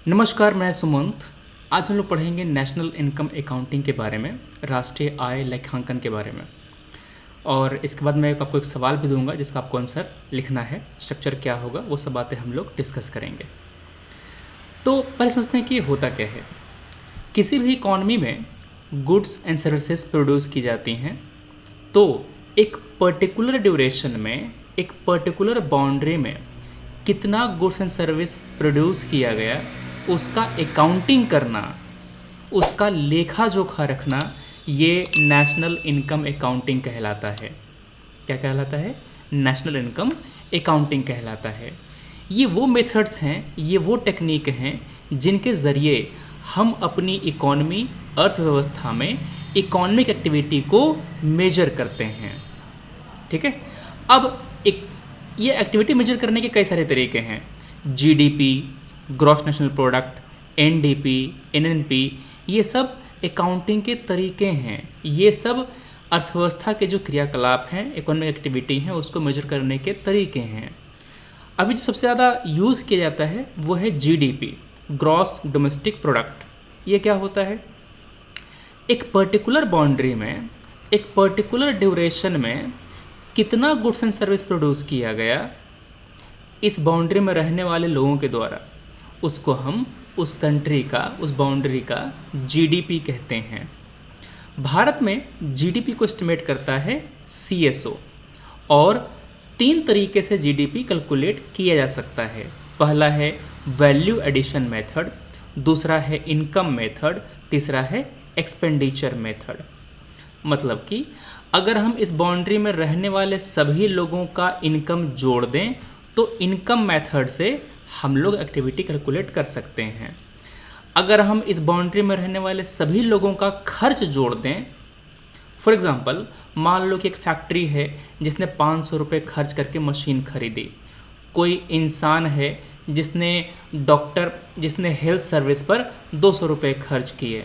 नमस्कार, मैं सुमंत। आज हम लोग पढ़ेंगे नेशनल इनकम अकाउंटिंग के बारे में, राष्ट्रीय आय लेखांकन के बारे में। और इसके बाद मैं आपको एक सवाल भी दूंगा जिसका आपको आंसर लिखना है। स्ट्रक्चर क्या होगा वो सब बातें हम लोग डिस्कस करेंगे। तो पहले समझते हैं कि ये होता क्या है। किसी भी इकॉनमी में गुड्स एंड सर्विसेज प्रोड्यूस की जाती हैं, तो एक पर्टिकुलर ड्यूरेशन में, एक पर्टिकुलर बाउंड्री में कितना गुड्स एंड सर्विस प्रोड्यूस किया गया, उसका अकाउंटिंग करना, उसका लेखा जोखा रखना, ये नेशनल इनकम अकाउंटिंग कहलाता है। क्या कहलाता है? नेशनल इनकम अकाउंटिंग कहलाता है। ये वो मेथड्स हैं, ये वो टेक्निक हैं जिनके ज़रिए हम अपनी इकॉनमी, अर्थव्यवस्था में इकोनॉमिक एक्टिविटी को मेजर करते हैं। ठीक है। अब ये एक्टिविटी मेजर करने के कई सारे तरीके हैं। GDP, gross national product, NDP, NNP, ये सब अकाउंटिंग के तरीके हैं। ये सब अर्थव्यवस्था के जो क्रियाकलाप हैं, इकोनॉमिक एक्टिविटी हैं, उसको मेजर करने के तरीके हैं। अभी जो सबसे ज़्यादा यूज़ किया जाता है वो है जीडीपी, ग्रॉस डोमेस्टिक प्रोडक्ट। ये क्या होता है? एक पर्टिकुलर बाउंड्री में, एक पर्टिकुलर ड्यूरेशन में कितना गुड्स एंड सर्विस प्रोड्यूस किया गया इस बाउंड्री में रहने वाले लोगों के द्वारा, उसको हम उस कंट्री का, उस बाउंड्री का जीडीपी कहते हैं। भारत में जीडीपी को एस्टिमेट करता है सीएसओ, और 3 तरीके से जीडीपी कैलकुलेट किया जा सकता है। पहला है वैल्यू एडिशन मेथड, दूसरा है इनकम मेथड, तीसरा है एक्सपेंडिचर मेथड। मतलब कि अगर हम इस बाउंड्री में रहने वाले सभी लोगों का इनकम जोड़ दें तो इनकम मेथड से हम लोग एक्टिविटी कैलकुलेट कर सकते हैं। अगर हम इस बाउंड्री में रहने वाले सभी लोगों का खर्च जोड़ दें, फॉर एग्जांपल मान लो कि एक फैक्ट्री है जिसने 500 रुपये खर्च करके मशीन खरीदी। कोई इंसान है जिसने हेल्थ सर्विस पर 200 रुपये खर्च किए।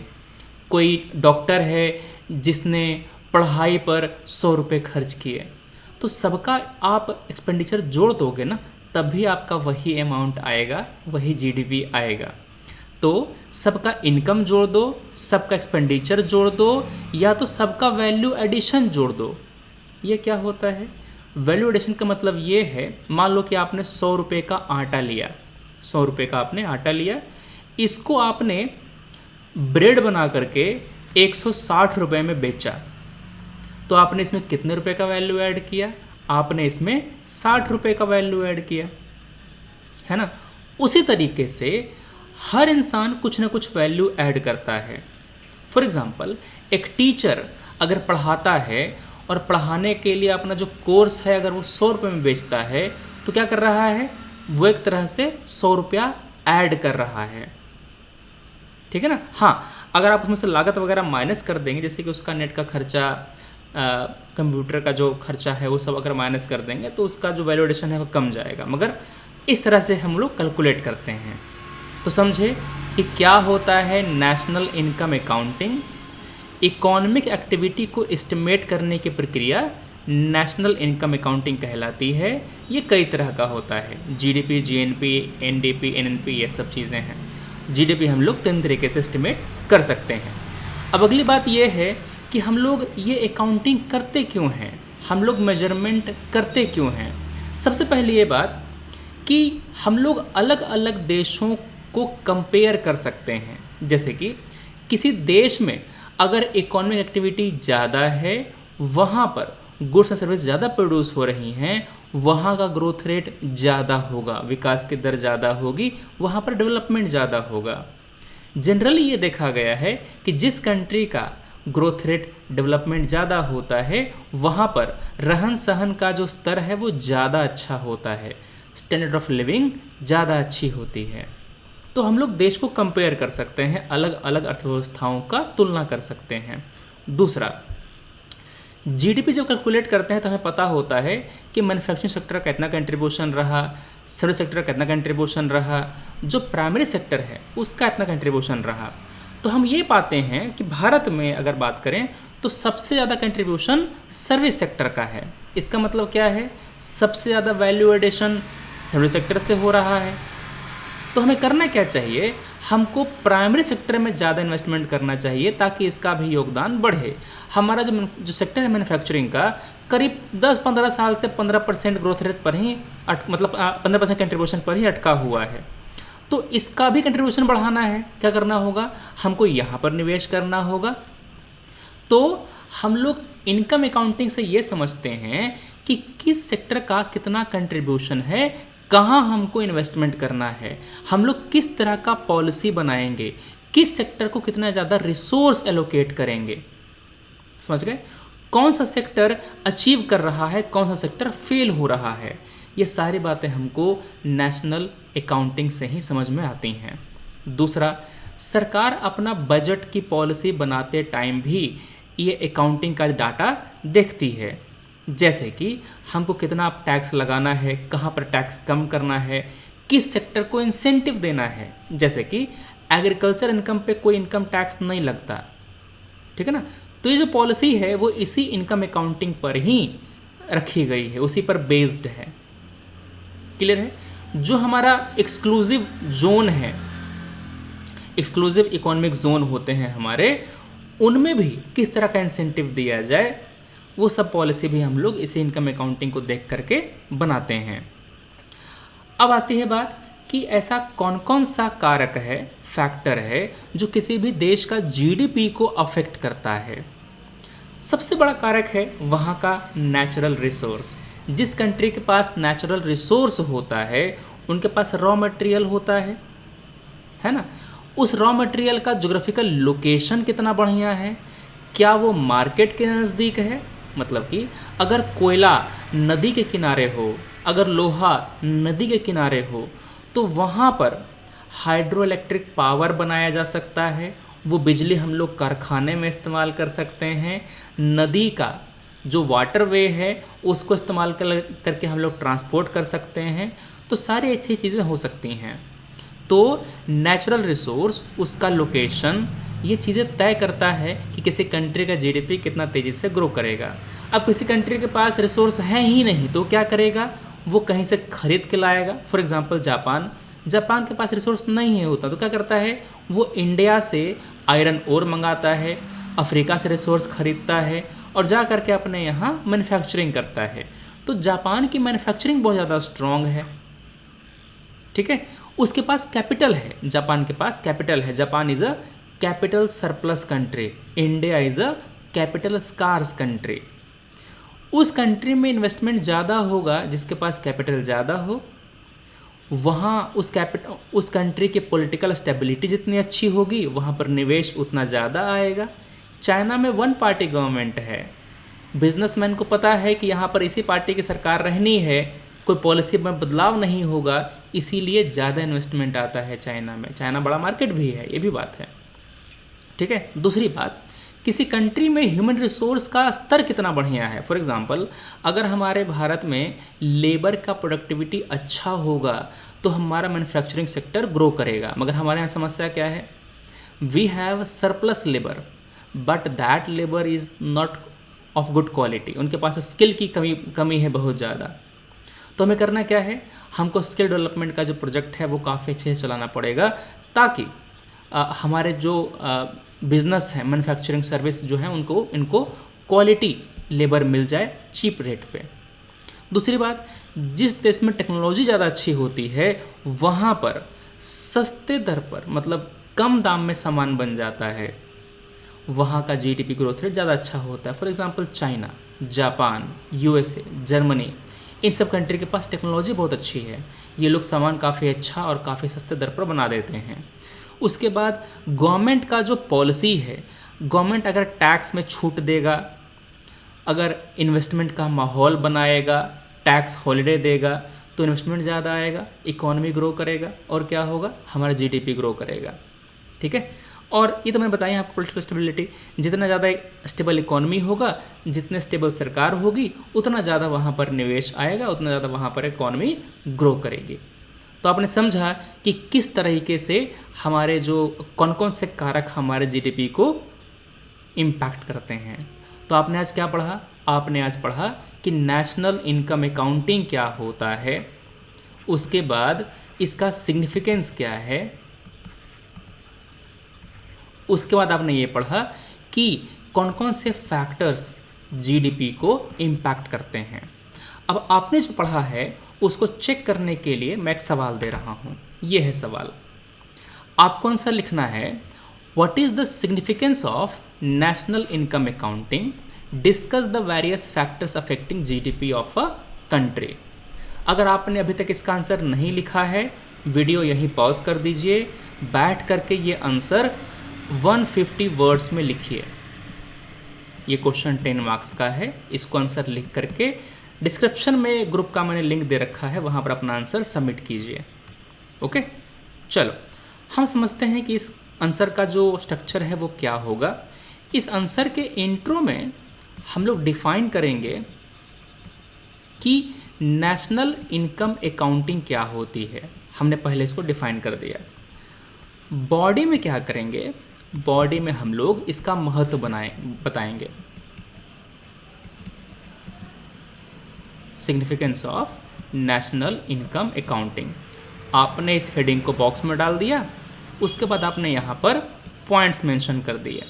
कोई डॉक्टर है जिसने पढ़ाई पर 100 रुपये खर्च किए। तो सबका आप एक्सपेंडिचर जोड़ दोगे ना, तभी आपका वही अमाउंट आएगा, वही जीडीपी आएगा। तो सबका इनकम जोड़ दो, सबका एक्सपेंडिचर जोड़ दो, या तो सबका वैल्यू एडिशन जोड़ दो। ये क्या होता है? वैल्यू एडिशन का मतलब ये है, मान लो कि आपने 100 रुपये का आटा लिया, 100 रुपये का आपने आटा लिया, इसको आपने ब्रेड बना करके 160 रुपये में बेचा। तो आपने इसमें कितने रुपए का वैल्यू ऐड किया? आपने इसमें 60 रुपये का वैल्यू ऐड किया, है ना। उसी तरीके से हर इंसान कुछ ना कुछ वैल्यू ऐड करता है। फॉर एग्जांपल एक टीचर अगर पढ़ाता है और पढ़ाने के लिए अपना जो कोर्स है अगर वो 100 रुपये में बेचता है, तो क्या कर रहा है? वो एक तरह से 100 रुपया ऐड कर रहा है। ठीक है ना। हाँ, अगर आप उसमें से लागत वगैरह माइनस कर देंगे, जैसे कि उसका नेट का खर्चा, कंप्यूटर का जो खर्चा है वो सब अगर माइनस कर देंगे, तो उसका जो वैल्यू एडिशन है वो कम जाएगा। मगर इस तरह से हम लोग कैलकुलेट करते हैं। तो समझे कि क्या होता है national income accounting. Economic activity को एस्टिमेट करने की प्रक्रिया नेशनल इनकम अकाउंटिंग कहलाती है। ये कई तरह का होता है। जीडीपी, जीएनपी, एनडीपी, एनएनपी, ये सब चीज़ें हैं। जीडीपी हम लोग 3 तरीके से एस्टिमेट कर सकते हैं। अब अगली बात ये है कि हम लोग ये अकाउंटिंग करते क्यों हैं, हम लोग मेजरमेंट करते क्यों हैं। सबसे पहले ये बात कि हम लोग अलग अलग देशों को कंपेयर कर सकते हैं। जैसे कि किसी देश में अगर इकोनॉमिक एक्टिविटी ज़्यादा है, वहाँ पर गुड्स एंड सर्विस ज़्यादा प्रोड्यूस हो रही हैं, वहाँ का ग्रोथ रेट ज़्यादा होगा, विकास की दर ज़्यादा होगी, वहाँ पर डेवलपमेंट ज़्यादा होगा। जनरली ये देखा गया है कि जिस कंट्री का ग्रोथ रेट, डेवलपमेंट ज़्यादा होता है, वहाँ पर रहन सहन का जो स्तर है वो ज़्यादा अच्छा होता है, स्टैंडर्ड ऑफ लिविंग ज़्यादा अच्छी होती है। तो हम लोग देश को कंपेयर कर सकते हैं, अलग अलग अर्थव्यवस्थाओं का तुलना कर सकते हैं। दूसरा, जीडीपी जब कैलकुलेट करते हैं तो हमें पता होता है कि मैन्युफैक्चरिंग सेक्टर का कितना कंट्रीब्यूशन रहा, सर्विस सेक्टर का कितना कंट्रीब्यूशन रहा, जो प्राइमरी सेक्टर है उसका इतना कंट्रीब्यूशन रहा। तो हम ये पाते हैं कि भारत में अगर बात करें तो सबसे ज़्यादा कंट्रीब्यूशन सर्विस सेक्टर का है। इसका मतलब क्या है? सबसे ज़्यादा वैल्यू एडिशन सर्विस सेक्टर से हो रहा है। तो हमें करना क्या चाहिए, हमको प्राइमरी सेक्टर में ज़्यादा इन्वेस्टमेंट करना चाहिए ताकि इसका भी योगदान बढ़े। हमारा जो सेक्टर है मैन्युफैक्चरिंग का, करीब 10-15 साल से 15% ग्रोथ रेट पर ही मतलब 15% कंट्रीब्यूशन पर ही अटका हुआ है। तो इसका भी कंट्रीब्यूशन बढ़ाना है, क्या करना होगा, हमको यहाँ पर निवेश करना होगा। तो हम लोग इनकम अकाउंटिंग से ये समझते हैं कि किस सेक्टर का कितना कंट्रीब्यूशन है, कहाँ हमको इन्वेस्टमेंट करना है, हम लोग किस तरह का पॉलिसी बनाएंगे, किस सेक्टर को कितना ज़्यादा रिसोर्स एलोकेट करेंगे। समझ गए, कौन सा सेक्टर अचीव कर रहा है, कौन सा सेक्टर फेल हो रहा है, ये सारी बातें हमको नेशनल अकाउंटिंग से ही समझ में आती हैं। दूसरा, सरकार अपना बजट की पॉलिसी बनाते टाइम भी ये अकाउंटिंग का डाटा देखती है, जैसे कि हमको कितना टैक्स लगाना है, कहाँ पर टैक्स कम करना है, किस सेक्टर को इंसेंटिव देना है। जैसे कि एग्रीकल्चर इनकम पे कोई इनकम टैक्स नहीं लगता, ठीक है ना। तो ये जो पॉलिसी है वो इसी इनकम अकाउंटिंग पर ही रखी गई है, उसी पर बेस्ड है। क्लियर है। जो हमारा एक्सक्लूसिव जोन है, एक्सक्लूसिव इकोनॉमिक जोन होते हैं हमारे, उनमें भी किस तरह का इंसेंटिव दिया जाए, वो सब पॉलिसी भी हम लोग इसी इनकम अकाउंटिंग को देख करके बनाते हैं। अब आती है बात कि ऐसा कौन कौन सा कारक है, फैक्टर है, जो किसी भी देश का जीडीपी को अफेक्ट करता है। सबसे बड़ा कारक है वहाँ का नेचुरल रिसोर्स। जिस कंट्री के पास नेचुरल रिसोर्स होता है, उनके पास रॉ मटेरियल होता है ना। उस रॉ मटेरियल का ज्योग्राफिकल लोकेशन कितना बढ़िया है, क्या वो मार्केट के नज़दीक है, मतलब कि अगर कोयला नदी के किनारे हो, अगर लोहा नदी के किनारे हो, तो वहाँ पर हाइड्रो इलेक्ट्रिक पावर बनाया जा सकता है, वो बिजली हम लोग कारखाने में इस्तेमाल कर सकते हैं। नदी का जो वाटरवे है उसको इस्तेमाल करके हम लोग ट्रांसपोर्ट कर सकते हैं। तो सारी अच्छी चीज़ें हो सकती हैं। तो नेचुरल रिसोर्स, उसका लोकेशन, ये चीज़ें तय करता है कि किसी कंट्री का जीडीपी कितना तेज़ी से ग्रो करेगा। अब किसी कंट्री के पास रिसोर्स हैं ही नहीं तो क्या करेगा, वो कहीं से खरीद के लाएगा। फॉर एग्जांपल जापान के पास रिसोर्स नहीं है होता तो क्या करता है, वो इंडिया से आयरन ओर मंगाता है, अफ्रीका से रिसोर्स खरीदता है और जा करके अपने यहाँ मैन्युफैक्चरिंग करता है। तो जापान की मैन्युफैक्चरिंग बहुत ज़्यादा स्ट्रॉन्ग है, ठीक है। उसके पास कैपिटल है, जापान के पास कैपिटल है। Japan is a capital surplus country, India is a capital scarce country. उस कंट्री में इन्वेस्टमेंट ज़्यादा होगा जिसके पास कैपिटल ज़्यादा हो। वहाँ उस कंट्री की पॉलिटिकल स्टेबिलिटी जितनी अच्छी होगी, वहाँ पर निवेश उतना ज़्यादा आएगा। चाइना में वन पार्टी गवर्नमेंट है, बिजनेसमैन को पता है कि यहाँ पर इसी पार्टी की सरकार रहनी है, कोई पॉलिसी में बदलाव नहीं होगा, इसीलिए ज़्यादा इन्वेस्टमेंट आता है चाइना में। चाइना बड़ा मार्केट भी है, ये भी बात है, ठीक है। दूसरी बात, किसी कंट्री में ह्यूमन रिसोर्स का स्तर कितना बढ़िया है। फॉर एग्जांपल, अगर हमारे भारत में लेबर का प्रोडक्टिविटी अच्छा होगा तो हमारा मैन्युफैक्चरिंग सेक्टर ग्रो करेगा। मगर हमारे यहाँ समस्या क्या है, we have surplus labour but that labour is not of good quality. उनके पास स्किल की कमी है बहुत ज़्यादा। तो हमें करना क्या है, हमको स्किल डेवलपमेंट का जो प्रोजेक्ट है वो काफ़ी अच्छे से चलाना पड़ेगा ताकि हमारे जो बिजनेस है, मैन्युफैक्चरिंग सर्विस जो है, इनको क्वालिटी लेबर मिल जाए चीप रेट पे। दूसरी बात, जिस देश में टेक्नोलॉजी ज़्यादा अच्छी होती है वहाँ पर सस्ते दर पर, मतलब कम दाम में सामान बन जाता है, वहाँ का जीडीपी ग्रोथ रेट ज़्यादा अच्छा होता है। For example China, Japan, USA, Germany, इन सब कंट्री के पास टेक्नोलॉजी बहुत अच्छी है, ये लोग सामान काफ़ी अच्छा और काफ़ी सस्ते दर पर बना देते हैं। उसके बाद गवर्नमेंट का जो पॉलिसी है, गवर्नमेंट अगर टैक्स में छूट देगा, अगर इन्वेस्टमेंट का माहौल बनाएगा, टैक्स हॉलिडे देगा, तो इन्वेस्टमेंट ज़्यादा आएगा, इकोनॉमी ग्रो करेगा और क्या होगा, हमारा जीडीपी ग्रो करेगा, ठीक है। और ये तो मैंने बताया आपको पॉलिटिकल स्टेबिलिटी, जितना ज़्यादा स्टेबल इकोनॉमी होगा, जितने स्टेबल सरकार होगी, उतना ज़्यादा वहाँ पर निवेश आएगा, उतना ज़्यादा वहाँ पर इकोनॉमी ग्रो करेगी। तो आपने समझा कि किस तरीके से हमारे जो कौन कौन से कारक हमारे जीडीपी को इम्पैक्ट करते हैं। तो आपने आज क्या पढ़ा, आपने आज पढ़ा कि नेशनल इनकम अकाउंटिंग क्या होता है, उसके बाद इसका सिग्निफिकेंस क्या है, उसके बाद आपने ये पढ़ा कि कौन कौन से फैक्टर्स जीडीपी को इम्पैक्ट करते हैं। अब आपने जो पढ़ा है उसको चेक करने के लिए मैं एक सवाल दे रहा हूँ। ये है सवाल, आपको आंसर लिखना है, what is the significance of national income accounting, discuss the various factors affecting GDP of a country. अगर आपने अभी तक इसका आंसर नहीं लिखा है, वीडियो यहीं पॉज कर दीजिए, बैठ करके ये आंसर 150 वर्ड्स में लिखिए। ये क्वेश्चन 10 मार्क्स का है, इसको आंसर लिख करके डिस्क्रिप्शन में ग्रुप का मैंने लिंक दे रखा है, वहाँ पर अपना आंसर सबमिट कीजिए। ओके, चलो हम समझते हैं कि इस आंसर का जो स्ट्रक्चर है वो क्या होगा। इस आंसर के इंट्रो में हम लोग डिफाइन करेंगे कि नेशनल इनकम अकाउंटिंग क्या होती है, हमने पहले इसको डिफाइन कर दिया। बॉडी में क्या करेंगे, बॉडी में हम लोग इसका महत्व बताएंगे, significance of national income accounting. आपने इस हेडिंग को बॉक्स में डाल दिया, उसके बाद आपने यहाँ पर पॉइंट्स मेंशन कर दिए,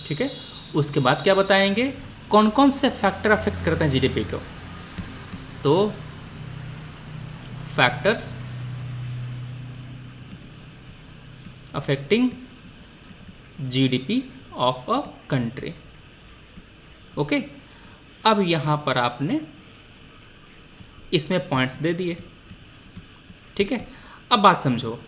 ठीक है। उसके बाद क्या बताएंगे, कौन कौन से फैक्टर अफेक्ट करते हैं जीडीपी को। तो factors affecting GDP of a country. Okay, अब यहाँ पर आपने इसमें पॉइंट्स दे दिए, ठीक है। अब बात समझो,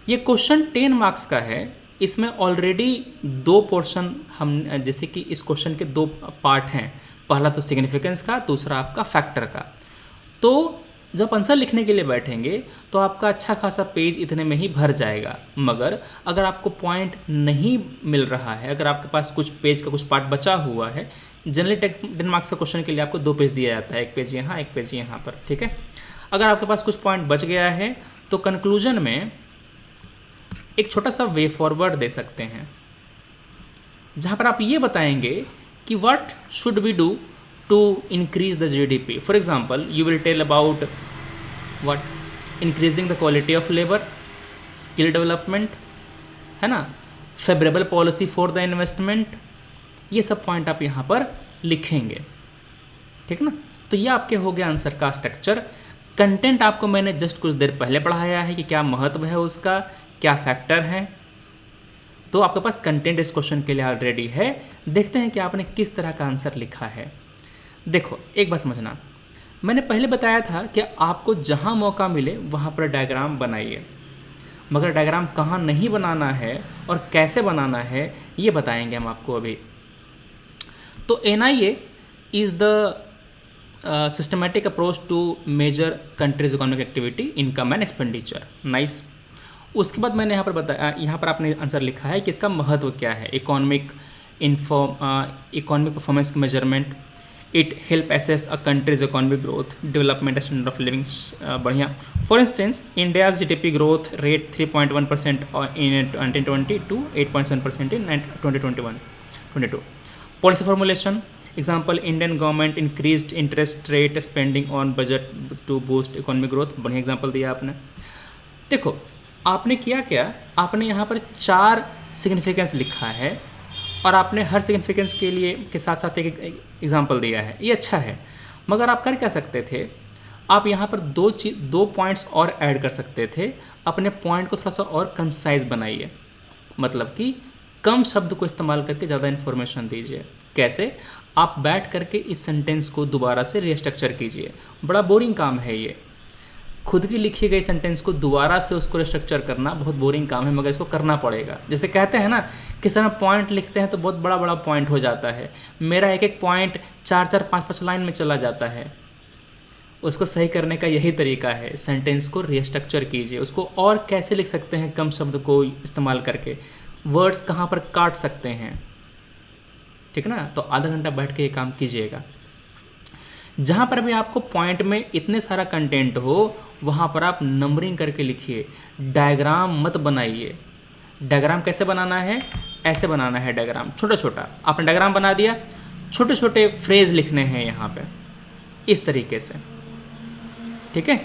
ये क्वेश्चन 10 मार्क्स का है, इसमें ऑलरेडी 2 पोर्शन हम, जैसे कि इस क्वेश्चन के 2 पार्ट हैं, पहला तो सिग्निफिकेंस का, दूसरा आपका फैक्टर का। तो जब आंसर लिखने के लिए बैठेंगे तो आपका अच्छा खासा पेज इतने में ही भर जाएगा। मगर अगर आपको पॉइंट नहीं मिल रहा है, अगर आपके पास कुछ पेज का कुछ पार्ट बचा हुआ है, जनरली 10 मार्क्स का क्वेश्चन के लिए आपको 2 पेज दिया जाता है, एक पेज यहाँ, एक पेज यहाँ पर, ठीक है। अगर आपके पास कुछ पॉइंट बच गया है तो कंक्लूजन में एक छोटा सा वे फॉरवर्ड दे सकते हैं, जहाँ पर आप ये बताएंगे कि what should we do to increase the GDP. For example, you will tell about what increasing the quality of labor, skill development, है ना, favorable policy for the investment, ये सब पॉइंट आप यहाँ पर लिखेंगे, ठीक ना। तो ये आपके हो गया आंसर का स्ट्रक्चर। कंटेंट आपको मैंने जस्ट कुछ देर पहले पढ़ाया है कि क्या महत्व है उसका, क्या फैक्टर है। तो आपके पास कंटेंट इस क्वेश्चन के लिए ऑलरेडी है। देखते हैं कि आपने किस तरह का आंसर लिखा है। देखो, एक बात समझना, मैंने पहले बताया था कि आपको जहाँ मौका मिले वहाँ पर डायग्राम बनाइए, मगर डायग्राम कहाँ नहीं बनाना है और कैसे बनाना है ये बताएंगे हम आपको अभी। तो NIA is the systematic approach to measure countries economic activity, income and expenditure. Nice. उसके बाद मैंने यहाँ पर बताया, यहाँ पर आपने आंसर लिखा है कि इसका महत्व क्या है। Economic performance measurement, it help assess a country's economic growth, development, standard of living, बढ़िया। For instance, India's GDP growth rate 3.1% in 2020 to 8.7% in 2021-22। Policy formulation, example, Indian government increased interest rate spending on budget to boost economic growth, बढ़िया example दिया आपने। देखो, आपने किया क्या, आपने यहाँ पर 4 सिग्निफिकेंस लिखा है और आपने हर सिग्निफिकेंस के लिए के साथ साथ एक एग्जांपल दिया है, ये अच्छा है। मगर आप कर क्या सकते थे, आप यहाँ पर 2 पॉइंट्स और ऐड कर सकते थे। अपने पॉइंट को थोड़ा सा और कंसाइज बनाइए, मतलब कि कम शब्द को इस्तेमाल करके ज़्यादा इन्फॉर्मेशन दीजिए। कैसे, आप बैठ करके इस सेंटेंस को दोबारा से रीस्ट्रक्चर कीजिए। बड़ा बोरिंग काम है ये, खुद की लिखी गई सेंटेंस को दोबारा से उसको रिस्ट्रक्चर करना बहुत बोरिंग काम है, मगर इसको करना पड़ेगा। जैसे कहते हैं ना कि सर हम पॉइंट लिखते हैं तो बहुत बड़ा बड़ा पॉइंट हो जाता है, मेरा एक एक पॉइंट 4-4, 5-5 लाइन में चला जाता है। उसको सही करने का यही तरीका है, सेंटेंस को रिस्ट्रक्चर कीजिए। उसको और कैसे लिख सकते हैं, कम शब्द को इस्तेमाल करके, वर्ड्स कहाँ पर काट सकते हैं, ठीक है ना। तो आधा घंटा बैठ के ये काम कीजिएगा। जहाँ पर भी आपको पॉइंट में इतने सारा कंटेंट हो वहाँ पर आप नंबरिंग करके लिखिए, डायग्राम मत बनाइए। डायग्राम कैसे बनाना है, ऐसे बनाना है डायग्राम, छोटा छोटा। आपने डायग्राम बना दिया, छोटे छोटे फ्रेज लिखने हैं यहाँ पे, इस तरीके से, ठीक है।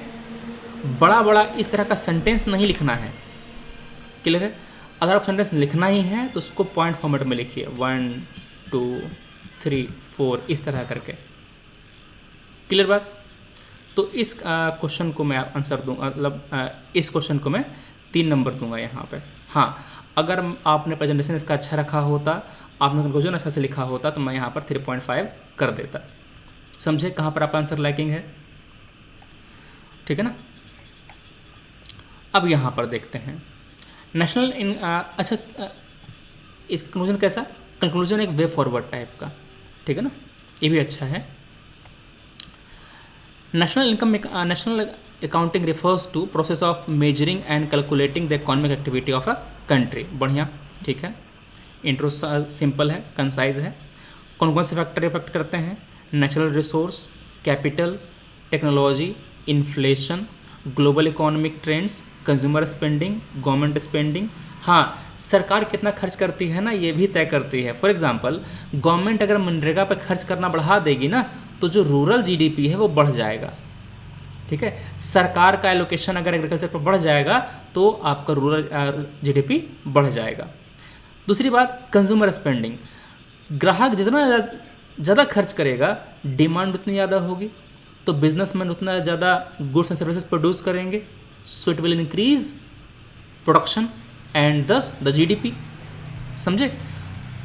बड़ा बड़ा इस तरह का सेंटेंस नहीं लिखना है। क्लियर है? अगर आप सेंटेंस लिखना ही है तो उसको पॉइंट फॉर्मेट में लिखिए, 1 2 3 4 इस तरह करके। क्लियर बात? तो इस क्वेश्चन को मैं आंसर दूंगा, मतलब इस क्वेश्चन को मैं 3 नंबर दूंगा यहाँ पे। हाँ, अगर आपने प्रेजेंटेशन इसका अच्छा रखा होता, आपने कंक्लूजन अच्छा से लिखा होता, तो मैं यहाँ पर 3.5 कर देता। समझे कहाँ पर आपका आंसर लैकिंग है? ठीक है ना? अब यहाँ पर देखते हैं नेशनल अच्छा, इसका कंक्लूजन कैसा? कंक्लूजन एक वे फॉरवर्ड टाइप का, ठीक है ना, ये भी अच्छा है। National accounting refers to process of measuring and calculating the economic activity of a country. बढ़िया, ठीक है। इंट्रो सिंपल है, कंसाइज है। कौन कौन से फैक्टर इफेक्ट करते हैं? Natural resource, capital, technology, inflation, global economic trends, consumer spending, government spending. हाँ, सरकार कितना खर्च करती है ना, ये भी तय करती है। फॉर एग्जांपल, गवर्नमेंट अगर मनरेगा पर खर्च करना बढ़ा देगी ना, तो जो रूरल जीडीपी है वो बढ़ जाएगा। ठीक है, सरकार का एलोकेशन अगर एग्रीकल्चर पर बढ़ जाएगा तो आपका रूरल जीडीपी बढ़ जाएगा। दूसरी बात, कंज्यूमर स्पेंडिंग, ग्राहक जितना ज़्यादा खर्च करेगा, डिमांड उतनी ज़्यादा होगी, तो बिजनेसमैन उतना ज़्यादा गुड्स एंड सर्विसेज प्रोड्यूस करेंगे, so it will increase production and दस द जीडीपी। समझे?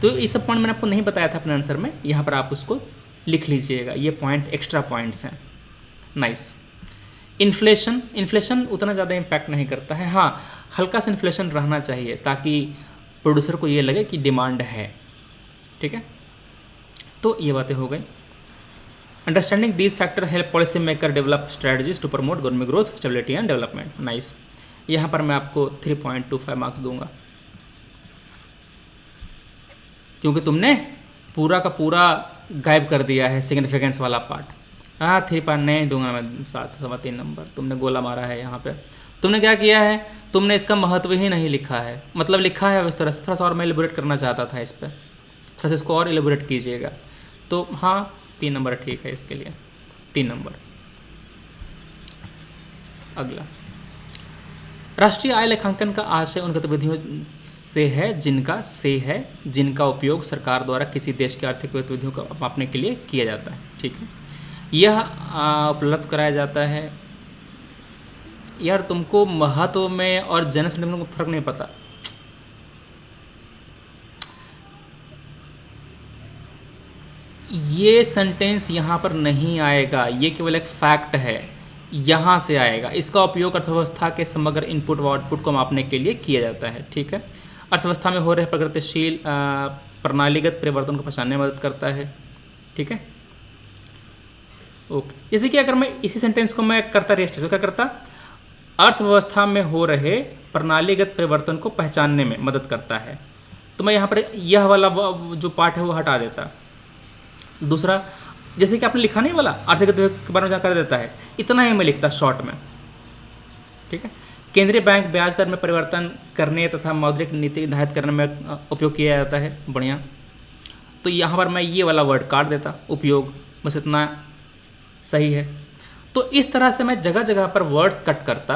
तो ये सब पॉइंट मैंने आपको नहीं बताया था अपने आंसर में, यहाँ पर आप उसको लिख लीजिएगा, ये पॉइंट एक्स्ट्रा पॉइंट्स हैं। नाइस। इन्फ्लेशन उतना ज़्यादा इम्पैक्ट नहीं करता है। हाँ, हल्का सा इन्फ्लेशन रहना चाहिए ताकि प्रोड्यूसर को ये लगे कि डिमांड है। ठीक है, तो ये बातें हो गई। Understanding these factor help policy maker develop strategies to promote economic growth, stability and development. Nice. यहाँ पर मैं आपको 3.25 मार्क्स दूंगा, क्योंकि तुमने पूरा का पूरा गायब कर दिया है सिग्निफिकेंस वाला पार्ट। हाँ, 3 नहीं दूंगा मैं, 7.3 नंबर तुमने गोला मारा है यहाँ पे। तुमने क्या किया है? तुमने इसका महत्व ही नहीं लिखा है, मतलब लिखा है इस तरह से, थोड़ा सा और मैं एलिबोरेट करना चाहता था इस पर, थोड़ा सा इसको और एलिबोरेट कीजिएगा। तो हाँ, 3 नंबर ठीक है इसके लिए, 3 नंबर। अगला, राष्ट्रीय आय लेखांकन का आशय उन गतिविधियों से है जिनका उपयोग सरकार द्वारा किसी देश की आर्थिक गतिविधियों को मापने के लिए किया जाता है। ठीक है, यह उपलब्ध कराया जाता है। यार, तुमको महत्व में और जन संख्या को फर्क नहीं पता। ये सेंटेंस यहाँ पर नहीं आएगा, ये केवल एक फैक्ट है, यहाँ से आएगा। इसका उपयोग अर्थव्यवस्था के समग्र इनपुट व आउटपुट को मापने के लिए किया जाता है। ठीक है, अर्थव्यवस्था में हो रहे प्रगतिशील प्रणालीगत परिवर्तन को पहचानने में मदद करता है। ठीक है, ओके। जैसे कि अगर मैं इसी सेंटेंस को मैं करता रेस्ट, तो क्या करता? अर्थव्यवस्था में हो रहे प्रणालीगत परिवर्तन को पहचानने में मदद करता है, तो मैं यहाँ पर यह वाला जो पार्ट है वो हटा देता। दूसरा, जैसे कि आपने लिखा नहीं वाला आर्थिक गतिविधि के बारे में जानकारी देता है, इतना ही मैं लिखता शॉर्ट में। ठीक है, केंद्रीय बैंक ब्याज दर में परिवर्तन करने तथा मौद्रिक नीति निर्धारित करने में उपयोग किया जाता है। बढ़िया, तो यहाँ पर मैं ये वाला वर्ड काट देता, उपयोग, बस इतना सही है। तो इस तरह से मैं जगह जगह पर वर्ड्स कट करता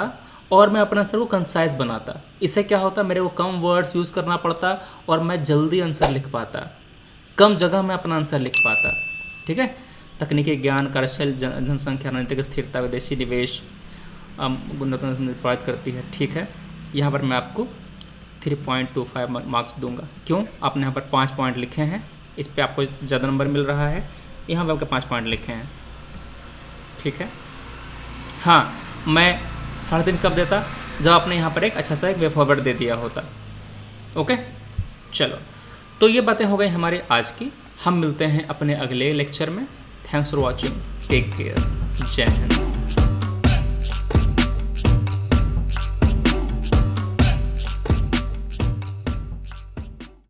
और मैं अपना आंसर को कंसाइज बनाता। इससे क्या होता, मेरे को कम वर्ड्स यूज़ करना पड़ता और मैं जल्दी आंसर लिख पाता, कम जगह में अपना आंसर लिख पाता। ठीक है, तकनीकी ज्ञान, कार्यशील जनसंख्या, रणनीतिक स्थिरता, विदेशी निवेश गुणवत्ता प्रभावित करती है। ठीक है, यहाँ पर मैं आपको 3.25 मार्क्स दूंगा। क्यों? आपने यहाँ पर 5 पॉइंट लिखे हैं, इस पर आपको ज़्यादा नंबर मिल रहा है, यहाँ पर आपके 5 पॉइंट लिखे हैं। ठीक है, हाँ, मैं 3.5 कब देता, जब आपने यहाँ पर एक अच्छा सा एक वे फॉरवर्ड दे दिया होता। ओके, चलो, तो ये बातें हो गई हमारे आज की। हम मिलते हैं अपने अगले लेक्चर में। Thanks for watching, take care, जय हिंद।